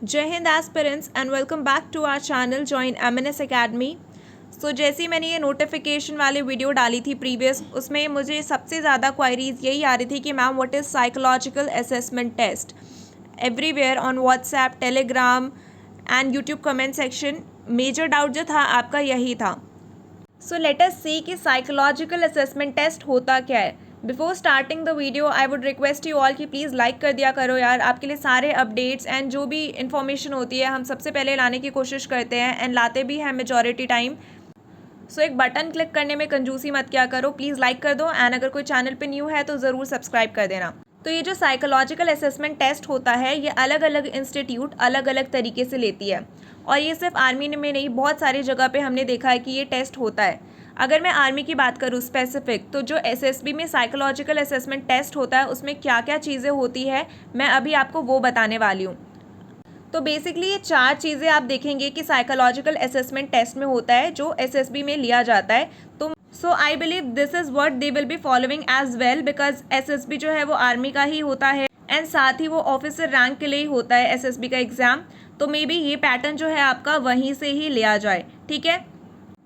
जय हिंद aspirants and welcome back to our channel join MNS academy. So जैसे मैंने ये नोटिफिकेशन वाली वीडियो डाली थी प्रीवियस, उसमें मुझे सबसे ज़्यादा क्वायरीज यही आ रही थी कि ma'am what is psychological assessment test. Everywhere on WhatsApp, Telegram and YouTube comment section major doubt जो था आपका यही था। सो लेट अस सी कि साइकोलॉजिकल असेसमेंट टेस्ट होता क्या है। Before starting the video I would request you all कि प्लीज़ लाइक कर दिया करो यार। आपके लिए सारे अपडेट्स एंड जो भी इन्फॉर्मेशन होती है हम सबसे पहले लाने की कोशिश करते हैं एंड लाते भी हैं मेजॉरिटी टाइम। सो एक बटन क्लिक करने में कंजूसी मत क्या करो, प्लीज़ लाइक कर दो एंड अगर कोई चैनल पे न्यू है तो ज़रूर सब्सक्राइब कर देना। तो ये जो साइकोलॉजिकल असेसमेंट टेस्ट होता है ये अलग अलग इंस्टीट्यूट अलग अलग तरीके से लेती है और ये सिर्फ आर्मी में नहीं, बहुत सारी जगह पे हमने देखा है कि ये टेस्ट होता है। अगर मैं आर्मी की बात करूँ स्पेसिफिक, तो जो एसएसबी में साइकोलॉजिकल असेसमेंट टेस्ट होता है उसमें क्या क्या चीज़ें होती है मैं अभी आपको वो बताने वाली हूँ। तो बेसिकली ये 4 चीज़ें आप देखेंगे कि साइकोलॉजिकल असेसमेंट टेस्ट में होता है जो एसएसबी में लिया जाता है। तो so I believe this is what they will be following as well, because SSB जो है वो आर्मी का ही होता है एंड साथ ही वो ऑफिसर रैंक के लिए ही होता है एसएसबी का एग्ज़ाम। तो मे बी ये पैटर्न जो है आपका वहीं से ही लिया जाए, ठीक है।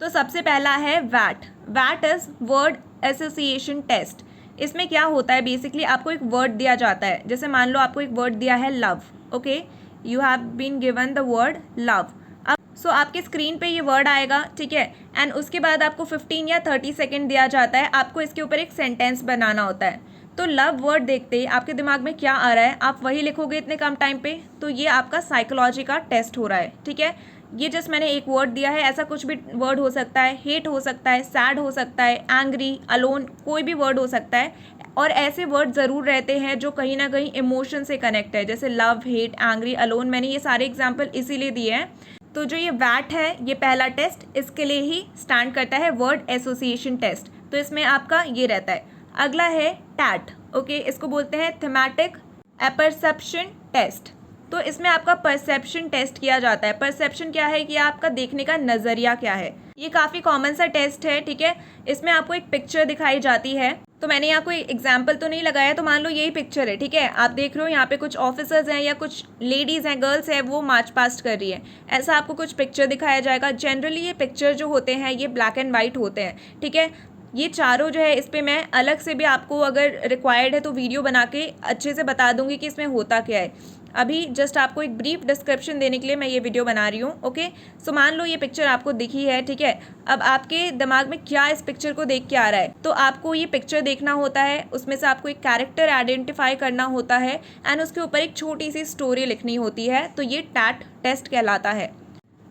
तो सबसे पहला है VAT. VAT is word association test. इसमें क्या होता है, बेसिकली आपको एक वर्ड दिया जाता है। जैसे मान लो आपको एक वर्ड दिया है love, okay, you have been given the word love. अब सो आपके स्क्रीन पे ये वर्ड आएगा, ठीक है, एंड उसके बाद आपको 15 या 30 सेकेंड दिया जाता है, आपको इसके ऊपर एक सेंटेंस बनाना होता है। तो लव वर्ड देखते ही आपके दिमाग में क्या आ रहा है, आप वही लिखोगे इतने कम टाइम पे। तो ये आपका साइकोलॉजी का टेस्ट हो रहा है, ठीक है। ये जस्ट मैंने एक वर्ड दिया है, ऐसा कुछ भी वर्ड हो सकता है, हेट हो सकता है, सैड हो सकता है, एंग्री, अलोन, कोई भी वर्ड हो सकता है। और ऐसे वर्ड ज़रूर रहते हैं जो कहीं ना कहीं इमोशन से कनेक्ट है, जैसे लव, हेट, एंग्री, अलोन। मैंने ये सारे एग्जाम्पल इसीलिए दिए हैं। तो जो ये वैट है ये पहला टेस्ट इसके लिए ही स्टैंड करता है, वर्ड एसोसिएशन टेस्ट। तो इसमें आपका ये रहता है। अगला है टैट, ओके, इसको बोलते हैं थीमेटिक अपरसेप्शन टेस्ट। तो इसमें आपका परसेप्शन टेस्ट किया जाता है। परसेप्शन क्या है कि आपका देखने का नज़रिया क्या है। ये काफ़ी कॉमन सा टेस्ट है, ठीक है। इसमें आपको एक पिक्चर दिखाई जाती है। तो मैंने यहाँ कोई एग्जाम्पल तो नहीं लगाया, तो मान लो यही पिक्चर है, ठीक है। आप देख रहे हो यहाँ पे कुछ ऑफिसर्स हैं या कुछ लेडीज़ हैं, गर्ल्स हैं, वो मार्च पास्ट कर रही है। ऐसा आपको कुछ पिक्चर दिखाया जाएगा। जनरली ये पिक्चर जो होते हैं ये ब्लैक एंड वाइट होते हैं, ठीक है। ये चारों जो है इस पर मैं अलग से भी आपको अगर रिक्वायर्ड है तो वीडियो बना के अच्छे से बता दूंगी कि इसमें होता क्या है। अभी जस्ट आपको एक ब्रीफ डिस्क्रिप्शन देने के लिए मैं ये वीडियो बना रही हूँ, ओके। सो मान लो ये पिक्चर आपको दिखी है, ठीक है। अब आपके दिमाग में क्या इस पिक्चर को देख के आ रहा है, तो आपको ये पिक्चर देखना होता है, उसमें से आपको एक कैरेक्टर आइडेंटिफाई करना होता है एंड उसके ऊपर एक छोटी सी स्टोरी लिखनी होती है। तो ये टैट टेस्ट कहलाता है।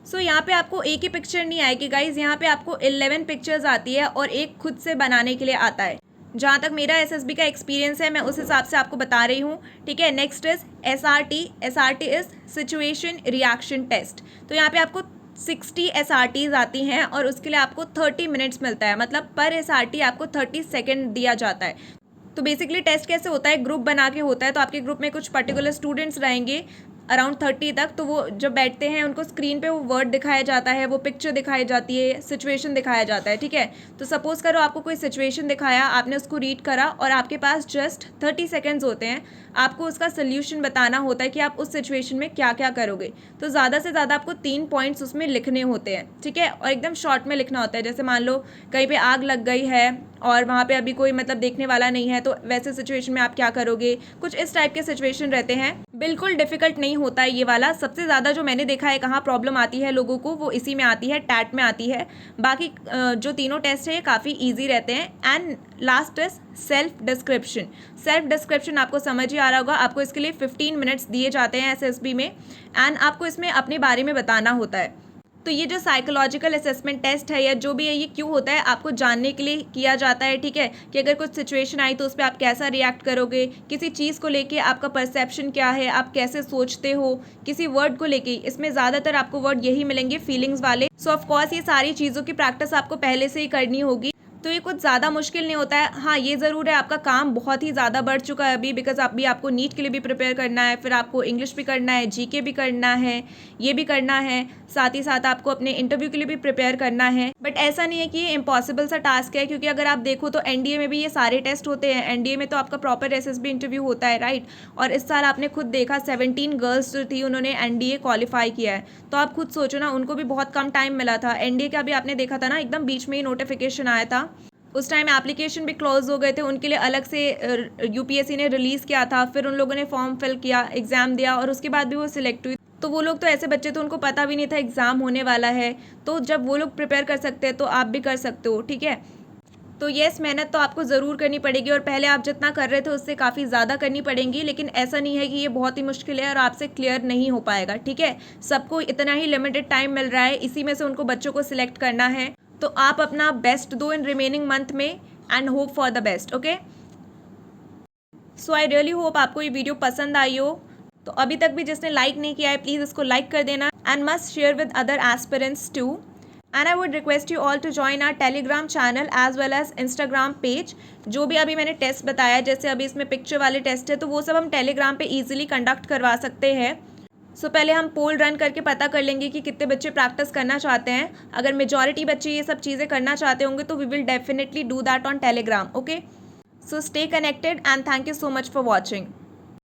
सो यहाँ पे आपको एक ही पिक्चर नहीं आएगी गाइज, यहाँ पे आपको 11 पिक्चर्स आती है और एक खुद से बनाने के लिए आता है। जहाँ तक मेरा एसएसबी का एक्सपीरियंस है मैं उस हिसाब से आपको बता रही हूँ, ठीक है। Next is SRT. SRT is situation reaction test. तो यहाँ पे आपको 60 एसआरटीज आती हैं और उसके लिए आपको 30 मिनट्स मिलता है, मतलब पर एसआरटी आपको 30 सेकेंड दिया जाता है। तो बेसिकली टेस्ट कैसे होता है, ग्रुप बना के होता है। तो आपके ग्रुप में कुछ पर्टिकुलर स्टूडेंट्स रहेंगे अराउंड 30 तक। तो वो जब बैठते हैं उनको स्क्रीन पे वो वर्ड दिखाया जाता है, वो पिक्चर दिखाई जाती है, सिचुएशन दिखाया जाता है, ठीक है। तो सपोज करो आपको कोई सिचुएशन दिखाया, आपने उसको रीड करा और आपके पास जस्ट 30 सेकेंड्स होते हैं। आपको उसका सोल्यूशन बताना होता है कि आप उस सिचुएशन में क्या क्या करोगे। तो ज़्यादा से ज़्यादा आपको 3 पॉइंट्स उसमें लिखने होते हैं, ठीक है, और एकदम शॉर्ट में लिखना होता है। जैसे मान लो कहीं पे आग लग गई है और वहाँ पे अभी कोई मतलब देखने वाला नहीं है, तो वैसे सिचुएशन में आप क्या करोगे, कुछ इस टाइप के सिचुएशन रहते हैं। बिल्कुल डिफिकल्ट नहीं होता है ये वाला। सबसे ज़्यादा जो मैंने देखा है कहाँ प्रॉब्लम आती है लोगों को, वो इसी में आती है, टैट में आती है। बाकी जो तीनों टेस्ट है ये काफ़ी ईजी रहते हैं। And last is self description. Self description आपको समझ ही आ रहा होगा। आपको इसके लिए 15 मिनट्स दिए जाते हैं एसएसबी में एंड आपको इसमें अपने बारे में बताना होता है। तो ये जो साइकोलॉजिकल असेसमेंट टेस्ट है या जो भी है ये क्यों होता है, आपको जानने के लिए किया जाता है, ठीक है, कि अगर कुछ सिचुएशन आई तो उस पर आप कैसा रिएक्ट करोगे, किसी चीज़ को लेके आपका परसेप्शन क्या है, आप कैसे सोचते हो, किसी वर्ड को लेके। इसमें ज़्यादातर आपको वर्ड यही मिलेंगे फीलिंग्स वाले। सो ऑफकोर्स ये सारी चीज़ों की प्रैक्टिस आपको पहले से ही करनी होगी। तो ये कुछ ज़्यादा मुश्किल नहीं होता है। हाँ, ये ज़रूर है आपका काम बहुत ही ज़्यादा बढ़ चुका है अभी, बिकॉज़ अभी आपको नीट के लिए भी प्रिपेयर करना है, फिर आपको इंग्लिश भी करना है, जीके भी करना है, ये भी करना है, साथ ही साथ आपको अपने इंटरव्यू के लिए भी प्रिपेयर करना है। बट ऐसा नहीं है कि ये इम्पॉसिबल सा टास्क है, क्योंकि अगर आप देखो तो एनडीए में भी ये सारे टेस्ट होते हैं। एनडीए में तो आपका प्रॉपर एसएसबी इंटरव्यू होता है, राइट। और इस साल आपने खुद देखा 17 गर्ल्स जो थी उन्होंने एनडीए क्वालिफाई किया है। तो आप खुद सोचो ना, उनको भी बहुत कम टाइम मिला था। एनडीए का भी आपने देखा था ना, एकदम बीच में ही नोटिफिकेशन आया था। उस टाइम एप्लीकेशन भी क्लोज हो गए थे, उनके लिए अलग से यूपीएससी ने रिलीज़ किया था। फिर उन लोगों ने फॉर्म फिल किया, एग्ज़ाम दिया और उसके बाद भी वो सिलेक्ट हुई। तो वो लोग तो ऐसे बच्चे तो उनको पता भी नहीं था एग्ज़ाम होने वाला है। तो जब वो लोग प्रिपेयर कर सकते हैं तो आप भी कर सकते हो, ठीक है। तो येस, मेहनत तो आपको ज़रूर करनी पड़ेगी और पहले आप जितना कर रहे थे उससे काफ़ी ज़्यादा करनी पड़ेगी। लेकिन ऐसा नहीं है कि ये बहुत ही मुश्किल है और आपसे क्लियर नहीं हो पाएगा, ठीक है। सबको इतना ही लिमिटेड टाइम मिल रहा है, इसी में से उनको बच्चों को सिलेक्ट करना है। तो आप अपना बेस्ट दो इन रिमेनिंग मंथ में and hope for the best, okay. So I really hope आपको ये वीडियो पसंद आई हो। तो अभी तक भी जिसने लाइक नहीं किया है प्लीज़ इसको लाइक कर देना and must share with other aspirants too. And I would request you all to join our Telegram channel as well as Instagram page. जो भी अभी मैंने टेस्ट बताया, जैसे अभी इसमें पिक्चर वाले टेस्ट है, तो वो सब हम टेलीग्राम पे ईजिली कंडक्ट करवा सकते हैं। सो पहले हम पोल रन करके पता कर लेंगे कि कितने बच्चे प्रैक्टिस करना चाहते हैं। अगर मेजॉरिटी बच्चे ये सब चीज़ें करना चाहते होंगे तो we will definitely do that on Telegram, okay. So stay connected and thank you so much for watching.